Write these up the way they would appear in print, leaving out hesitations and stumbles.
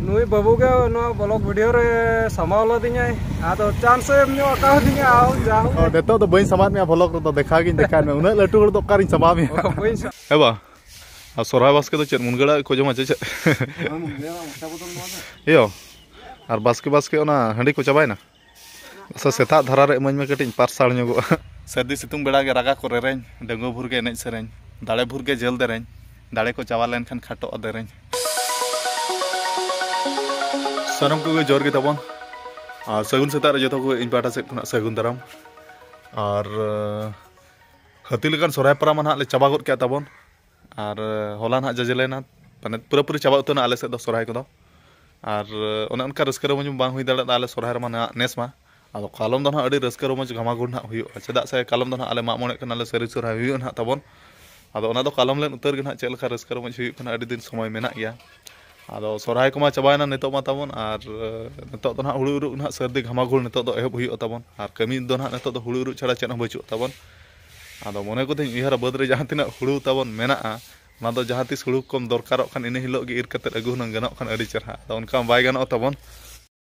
नुई बाबू के blog video रे समावल दिना आदो चांस एम नो आका दिना आओ जाओ देतो तो बई समाज में ब्लॉग रो तो देखा गिन देखा में उना लटू हड़ तो कारी समा में हेबा आ सोरा बास्के तो चेत मुनगड़ा को जमा चे यो आर बास्के ओना हंडी को चाबायना सा सेता धारा रे मज में कटिन पारसाल ᱧᱚᱜᱚ सर्दी सितुंग बेड़ा के रागा को रेरें डंगो भुर के एनेज सेरें दाड़े भुर के जेल देरें दाड़े को चावा लेन खान खाटो अदेरें सनम को जोर के तबन सगुन सेता रे जतो को इन पाटा से सगुन दाराम और हती लेकान सोराय पराम ना ले चाबा गद के तबन और होला ना जजेलेना माने पूरा चाबा उतना आले से दो सोराय को दो और ओना उनका रस्कर मज बांग हुई दाड़ा आले सोराय रे माने नेस मा आदो कालम दो ना अडी रस्कर मज घमागुन ना हुयो चेदा से कालम दो ना आले मामोने कना ले सरी सोराय हुयो ना तबन आदो ओना दो कालम लेन उतर के ना चेल खा रस्कर मज हुयो कना अडी दिन समय मेना गया आदो सोराय को मा चाबायना नितो मा तबन और नितो दो ना हुळु उरु ना सर्दी घमागुल नितो दो एहब हुयो तबन और कमी दो ना नितो दो हुळु उरु छाड़ा चेन बचु तबन आदो मने को थिन इहरा बद रे जहां तिना हुळु तबन मेना ना दो जहां तिस हुळु कम दरकार खान इन हिलो गे ir कते अगु न गनो खान अडी चरहा आदो उनका बाय गनो तबन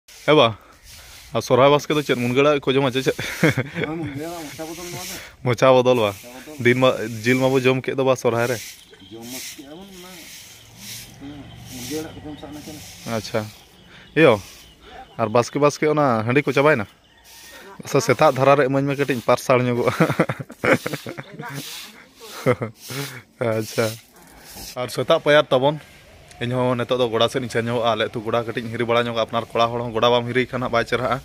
हेबा आ सोरा बास्के तो चेत मुनगड़ा को जमा चे मोचा बदल बा दिन मा जिल मा बो जम के दो बा सोराय रे अच्छा यो और बास्के ओना हंडी को चाबायना सा सेता धारा रे मज में कटिन पारसाल ᱧᱚᱜᱚ अच्छा और सेता पयार तबन इन हो नेतो दो गोड़ा से नी छन आले तू गोड़ा कटिन हिरी बड़ा ᱧᱚᱜ अपनार कोड़ा हड़ गोड़ा बाम हिरी खाना बाय चरहा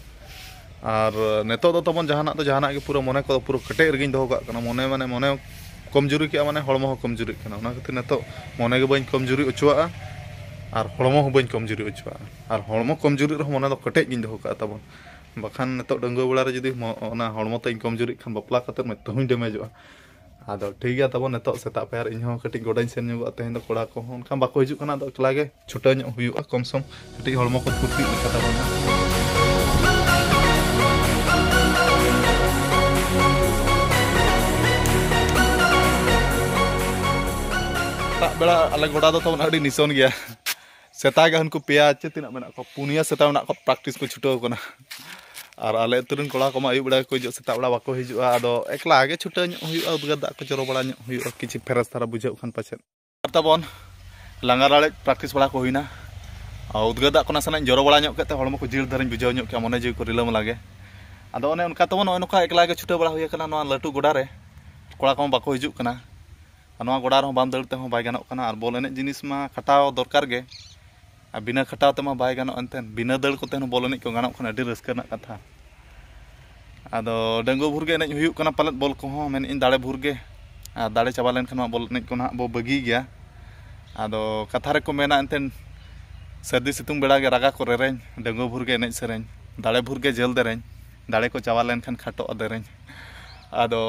और नेतो दो तबन जहाना के पूरा मने को पूरा कटे रगिन दो का मने माने मने कमजोरी के माने हड़मो हो कमजोरी खाना ओना खातिर नेतो मने के बइन कमजोरी उचुआ और हड़मो हो बइन कमजोरी उचुआ और हड़मो कमजोरी रे मने दो कटे गिन दो का तबन बखान नेतो डंगो बेड़ा रे जदी ओना हड़मो तई कमजोरी खान बपला कते में तहुं डेमेजवा आदो ठीक गया तबन नेतो सेता पेर इन हो कटिन गोडाइन सेन ᱧᱚᱜᱚ तेन दो कोड़ा को उनका बाको हिजु कना दो एकला गे छुटा ᱧᱚᱜ हुयुआ कम सम कटिन हड़मो को फुर्ती लेका तबन बेड़ा आले गोड़ा दो तबन अडी निसन गया सेता गे हनको पेया चे तिना मेना को पुनिया सेता मेना को प्रैक्टिस को छुटो कोना और आले तुरन कोड़ा को मा आयु बेड़ा को जो सेता बेड़ा बाको हिजुआ आदो एकला गे छुटा हुयुआ उदगा दा को चरो बड़ा हुयुआ किछि फेरस थारा बुझाउ खान पाछे तबन लांगाराले प्रैक्टिस बड़ा को होइना आ उदगा दा को नासना जरो बड़ा ᱧᱚᱜ केते हड़मो को जिल धरन बुझाउ ᱧᱚᱜ के मने जे को रिलम लागे आदो ओने उनका तबन ओनका एकला गे छुटा बड़ा होय कना नवा लटू गोड़ा रे कोड़ा को बाको हिजु कना नवा गोड़ा रे बाम दलते हो बाय गानो कना और बॉल एने जिनिस मा खटाव दरकार गे आ बिना खटाव ते मा बाय गानो अनतेन बिना दल को तेन बॉल एने को गानो कना अडी रस्का ना कथा आदो डंगो भुर गे एने हुयु कना पालत बॉल को हो मेन इन दाड़े भुर गे आ दाड़े चाबा लेन खान बॉल एने को ना बो बगी गया आदो कथा रे को मेना अनतेन सर्दी सितुंग बेड़ा के रागा को रेरें डंगो भुर गे एने सेरें दाड़े भुर गे जेल देरें दाड़े को चाबा लेन खान खाटो अदेरें आदो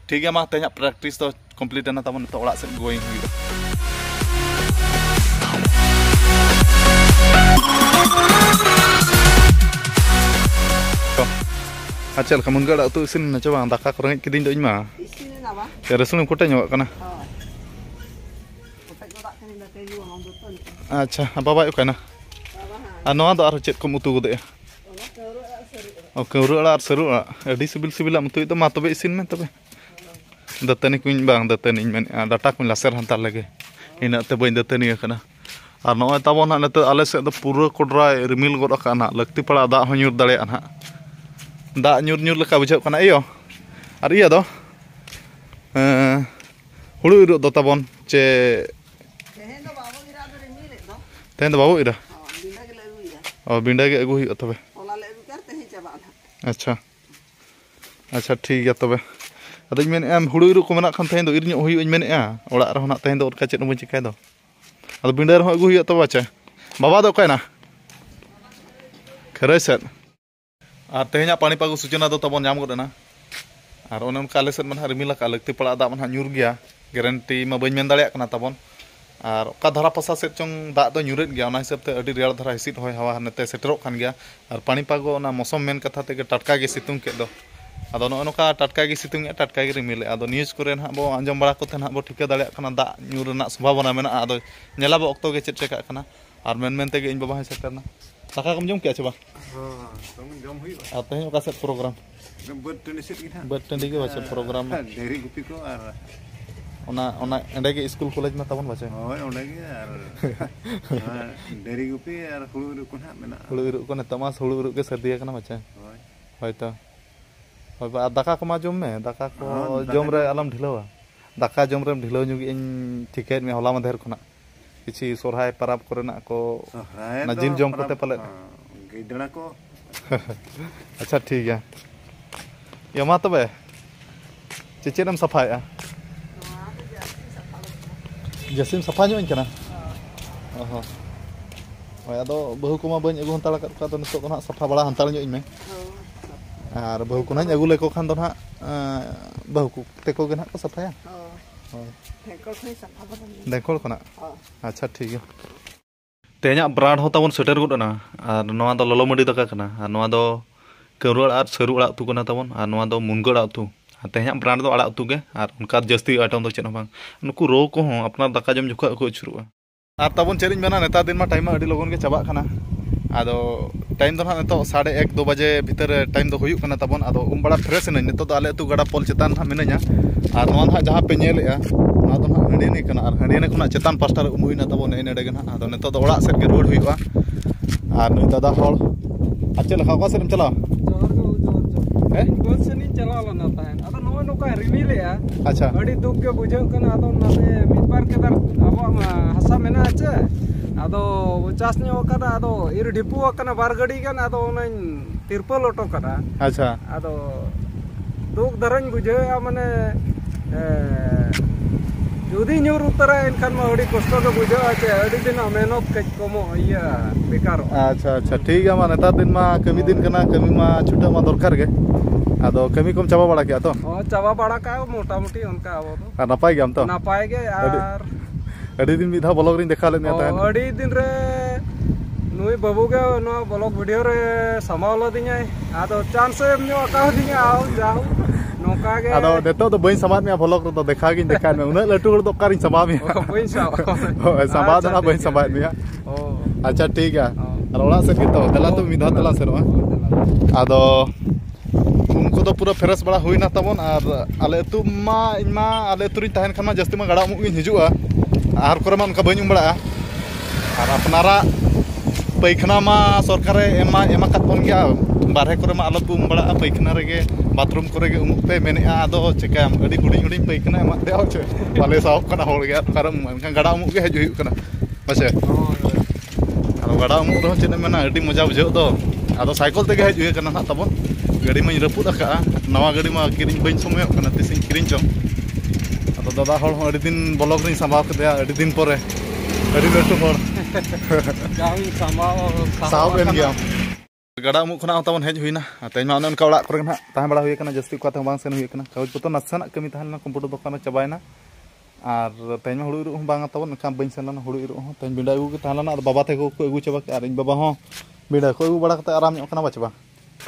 ठीक है मा तेना प्रैक्टिस तो कंप्लीट ना तबन तो ओड़ा से गोइंग हुई अच्छा कमन गड़ा तो इसिन ना चबा दाका को रंग किदिन दो इमा इसिन ना बा ते रसुन कोटे ᱧᱚᱜ kana अच्छा बाबा ओकाना आ नवा दो आरो चेत को मुतु गदे ओ कौरु आर सरू अडी सिबिल मुतु तो मा तबे इसिन में तबे दतनी कुछ बांग दतनी मेन डाटा को लासेर हंतार लगे इन ते बई दतनी कना और नय तबन ना नते आले से पूरा कोडरा रिमिल गद काना लगती पड़ा दा हो ᱧᱩᱨ दाड़े ना दा ᱧᱩᱨ लेका बुझाव कना इयो और इया दो हुळु इरो दो तबन चे तेन दो बाबू इरा ओ बिंडा के अगु हुई तबे अच्छा अच्छा ठीक है तबे अदो मेन एम हुड़ु इरु को मेना खान तेन दो इरᱧᱚᱜ हुई मेन ओड़ा रे होना तेन दो ओरका चेत बन चिकाय दो अदो बिंडा रे हो अगु हुई तबे चे बाबा दो कायना खरे सेट और तेहना पानी पागो सूचना दो तबन नाम गदना और ओने उनका आले सेट मन रिमिला का लगती पड़ा दा मन ᱧᱩᱨ गया गारंटी मा बइन मेन दाड़िया कना तबन और ओका धारा पासा सेट चोंग दा दो ᱧᱩरत गया ओना हिसाब ते अडी रेड़ धारा हिसिट होय हवा नते सेटरोक खान गया और पानी पागो ओना मौसम मेन कथा ते टटका गे सितुंग के दो आदो नोका टटका गे सितुंग टटका गे रिमिले आदो न्यूज करे ना बो आंजम बड़ा को थे ना बो ठिका दाड़िया कना दा ᱧᱩᱨ रना संभावना मेना आदो नेला बो ऑक्टो गे चेट चेका कना Ar men tege in baba seterna. Daka kamu jom kya coba? Kamu jom hui ba. Atanya kaset program. Buat tulisit kita. Buat tadi ke baca program. Dari gupi ko ar. Ona ende ke school college ma tabon baca. Oh, onde ge ar. Dari gupi ar hulu uruk kun ha mena. Hulu uruk ko neta mas hulu uruk ke sedia kana baca. Hoi. Hoyto. Hoi ba daka ko ma jom me, daka ko jom re alam dhilawa. Daka jom re dhilo nyugi in tiket me hola madher khona. Kichi sorhai parab korena ko na jin jom kote pale. Gidana ko. अच्छा ठीक है या मा तबे चेचेरम सफाया जसिम सफा ᱧᱚᱜ ᱤᱧ ᱠᱟᱱᱟ ओहो ओय आदो बहु को मा बइन अगु हंताल का तो नितो को ना सफा बड़ा हंताल ᱧᱚᱜ ᱤᱧ ᱢᱮ आर बहु को ना अगु लेको खान दो ना बहु को तेको गे ना को सफाया देखो को ना अच्छा ठीक है तेना ब्रांड हो ताबन सेटर गुडना आर नवा दो ललो मडी दका कना आर नवा दो करुड़ आर सरू अड़ा उतु कना ताबन आर नवा दो मुनगा अड़ा उतु तेना ब्रांड दो अड़ा उतु गे आर उनका जस्ती आइटम दो चेन बांग नुकु रो को हो अपना दका जम जुखा को छुरुआ आर ताबन चेरिन मेना नेता दिन मा टाइम अडी लगन गे चाबा कना आदो टाइम दो ना नेतो 1:30-2 बजे भीतर टाइम दो हुयु कना ताबन आदो बड़ा फ्रेश न नेतो दो आले अतु गड़ा पोल चेतान हा मिनया आर नवा हा जहां पे नेलेआ ना दो ना हंडीने कना आर हंडीने खुना चेतान पास्टर उमुइना ताबन एनेडे गना आदो नेतो दो ओड़ा सेट गे रोड हुयुआ आर नुई दादा हॉल अच्छा लखा का सेम चला बस से चला लना ताहन आदो नो नो का रिमिलेआ अच्छा अडी दुख के बुझे कना आदो नाते मिद बार के दर अब हसा मेना आचे आदो चास न्यो कदा आदो इर डिपु कना बार गडी गन आदो नन तिरपल ऑटो कदा अच्छा आदो दुख दरन बुझे माने जुदी न्यूर उतरा इनखान मा अडी कष्ट के बुझे आचे अडी दिन मेहनत कच कमो इया बेकार अच्छा अच्छा ठीक है मा नेता दिन मा कमी दिन कना कमी मा छुटा मा दरकार गे आदो कमी कम चाबा बड़ा के तो चाबा बड़ा का मोटा मोटी उनका आबो तो नापाय गम तो नापाय गे यार अडी दिन मिधा ब्लॉग रिन देखा लेन ता अडी दिन रे नुई बाबू के नो ब्लॉग वीडियो रे समावलो दिnya आदो चांस एम न्यो का दिnya आओ जाओ नोका गे आदो नेतो तो बइन समाज में ब्लॉग रे तो देखा गिन देखा में उना लटू तो कारिन समाज में बइन समाज ना बइन समाज में ओ अच्छा ठीक है और ओड़ा से कितो दला तो मिधा दला से रो आदो उनको तो पूरा फ्रेश बड़ा हुईना तबन और आले तु मा इमा आले तुरी तहन खमा जस्ती मा गड़ा मुगिन हिजुआ आर करे मा उनका बइन बड़ा और अपनारा पैखना मा सरकार एमा कत बन गया बारहे करे मा आलो बुम बड़ा पैखना रे बाथरूम करे गे उमुक पे मेने आदो चेकाम अडी हुडिंग हुडिंग पैखना एमा दे हो छे बाले साफ कना होल गया कारण उनका गड़ा उमुक गे हज हुई कना बसे और गड़ा उमुक रो चेने मेना अडी मजा बुझो दो आदो साइकिल ते गे हज हुई कना ना तबन गाड़ी में रपुद अका नवा गाड़ी में किरिंग बइन समय कना तिसिं किरिंग चो आदो दादा हल अडी दिन ब्लॉग रिन समाव कदे अडी दिन परे अडी लटू हर गावी समाव बेन गया गड़ा मुख खना तबन हेज हुईना तेज मा उनका ओड़ा करे ना ताहे बड़ा हुई कना जस्ती को बांग सेन हुई कना कागज पत्र नसना कमी ताहना कंप्यूटर दुकान चबायना और तेज मा हुड़ु इरु बांग तबन का बइन सेन हुड़ु इरु तेज बिंडा अगु ताहना और बाबा थे को अगु चबा और इन बाबा हो बिंडा को अगु बड़ा कते आराम कना बचबा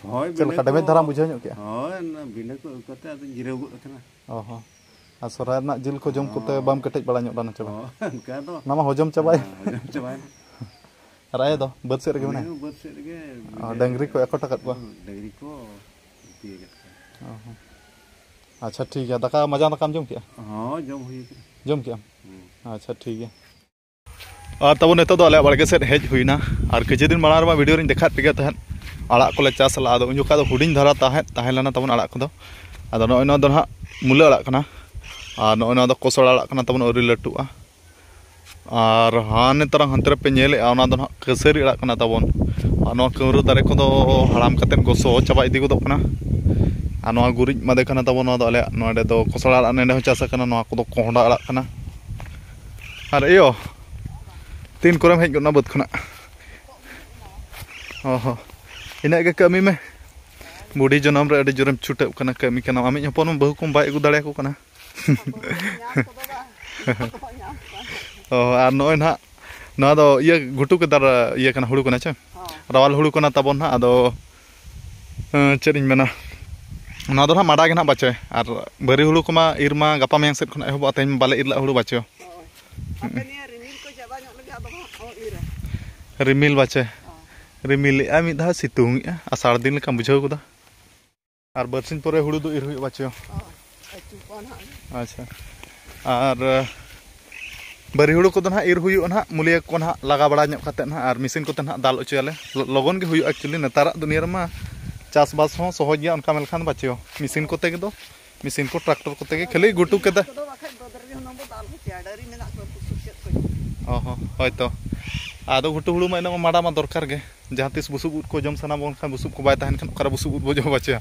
होय बिना डैमेज धरा बुझाव ᱧᱚᱜ ᱠᱮᱟ होय ना बिना को कते आदो जिराव गो कना ओहो आ सराय ना जिल को जम कते बाम कटेज बड़ा ᱧᱚᱜ लाना चबा का दो नामा हजम चबाय राय दो बद से रे माने बद से रे डंगरी को एको टकत बा डंगरी को पिए ओहो अच्छा ठीक है दका मजा दकाम जम किया हां जम किया अच्छा ठीक है और तब नेतो दो आले बड़गे से हेज हुईना और किछि दिन माड़ा रमा वीडियो रिन देखा पिगे तहन आड़ा को ले चास ला आदो उनजुका दो हुडिंग धरा ताहे लाना तबन आड़ा को दो आदो नय न दो हा मुले आड़ा कना और नय न दो कोसड़ आड़ा कना तबन ओरी लटुआ और हाने तरह हंतरे पे नेले आना दो कसरी आड़ा कना तबन और नो कमरु दारे को दो हराम कते गोसो चाबा इदी को दो कना और नो गुरिज मादे कना तबन नो दो आले नोडे दो कोसड़ आड़ा नेडे हो चास कना नो को दो कोहडा आड़ा कना और एयो तीन कोरम हेज गना बद खना ओहो इना के कमी में बुढ़ी जनम रे अडी जोरम छुटे कना कमी कना आमी हपन बहु कम बाय अगु दाड़े को कना ओ आ नय ना ना दो ये घुटू के दर ये कना हुड़ू कना छ रावल हुड़ू कना तबन ना आदो चेरिन मेना ना दो ना माडा के ना बाचे और बरी हुड़ू कमा इरमा गपा मेंग सेट खना एहब तेन बाले इरला हुड़ू बाचे रिमिल बाचे रिमिल मिद धा सितुंग आषाढ़ दिन लेका बुझाव कदा और बरसिन परे हुड़ू दो इर बाचे अच्छा और बरी हुड़ू को ना इर हुई ना मुलिया को ना लगा बड़ा ना और मिसिन को ना दाल उचाले लगन के हुई एक्चुअली नेतार दुनिया रमा चासबास हो सहज गया उनका मेलखान बाचे मिसिन कोते के दो मिसिन को ट्रैक्टर कोते के खाली गुटू के हयतो आदो घुटू हुड़ू मा इना माड़ा मा दरकार गे जहाँ तीस बुसुब उद को जम साना बन खान बुसुब को बाय तहन खान ओकरा बुसुब उद बो जम बाचे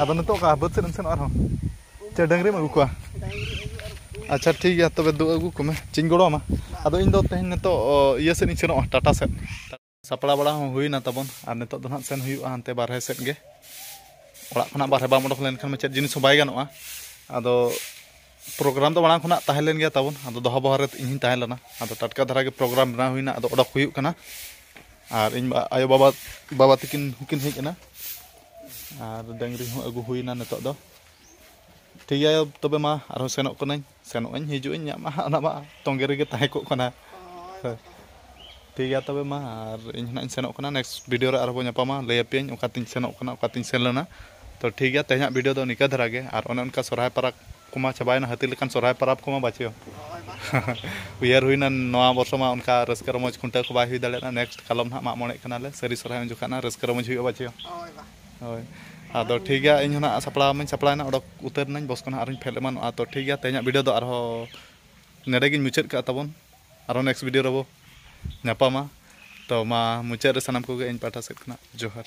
आदो नतो का बद सेन सेन आरो चे डंगरी मा गुकुआ अच्छा ठीक है तबे दो अगु को में चिंग गोड़ो मा आदो इन दो तहन नतो इया सेन सेनो टाटा सेट सपड़ा बड़ा हुई ना तबन और नतो दो ना सेन हुई हानते बारहे सेट गे ओड़ा खना बारहे बा मोडक लेन खान चेत जिनिस बाय गानोआ आदो प्रोग्राम तो बड़ा खुना तहलेन गया तबन आदो दोहा बहरे इन तहलेना आदो टटका धरा के प्रोग्राम बना हुईना आदो ओडक हुई कना और इन आयो बाबा बाबा तकिन हुकिन हेजना और डंगरी हो अगु हुईना नतो दो ठीक है तबे मा आरो सेनोक कनाई सेनोक हिजु इन मा ना मा तोंगे रेगे ताहे को कना ठीक है तबे मा और इन ना सेनोक कना नेक्स्ट वीडियो रे आरो बो ᱧᱟᱯᱟᱢᱟ लय पेन ओकातिन सेनोक कना ओकातिन सेन लेना तो ठीक है तेहना वीडियो दो निका धरा गे और ओने उनका सोराय पाराक कुमा चबायना हाथी लेकान सोराय पाराब कुमा बाचियो उयार हुईना नवा वर्ष मा उनका रस्कर मज खुंटा को बाय हुई दालेना नेक्स्ट कलम ना मा मोणे कनाले सरी सोराय जुखाना रस्कर मज हुई बाचियो होय आदो ठीक है इन ना सपड़ा मन सपड़ाना ओडक उतर नाñ बस कना आरिन फेलमान तो ठीक है तेहना वीडियो दो आरो नेडे गिन मुचाद का तबन आरो नेक्स्ट वीडियो रबो ᱧᱟᱯᱟᱢᱟ तो मा मुचाद रे सनाम को इन पाठा सेट खना जोहार।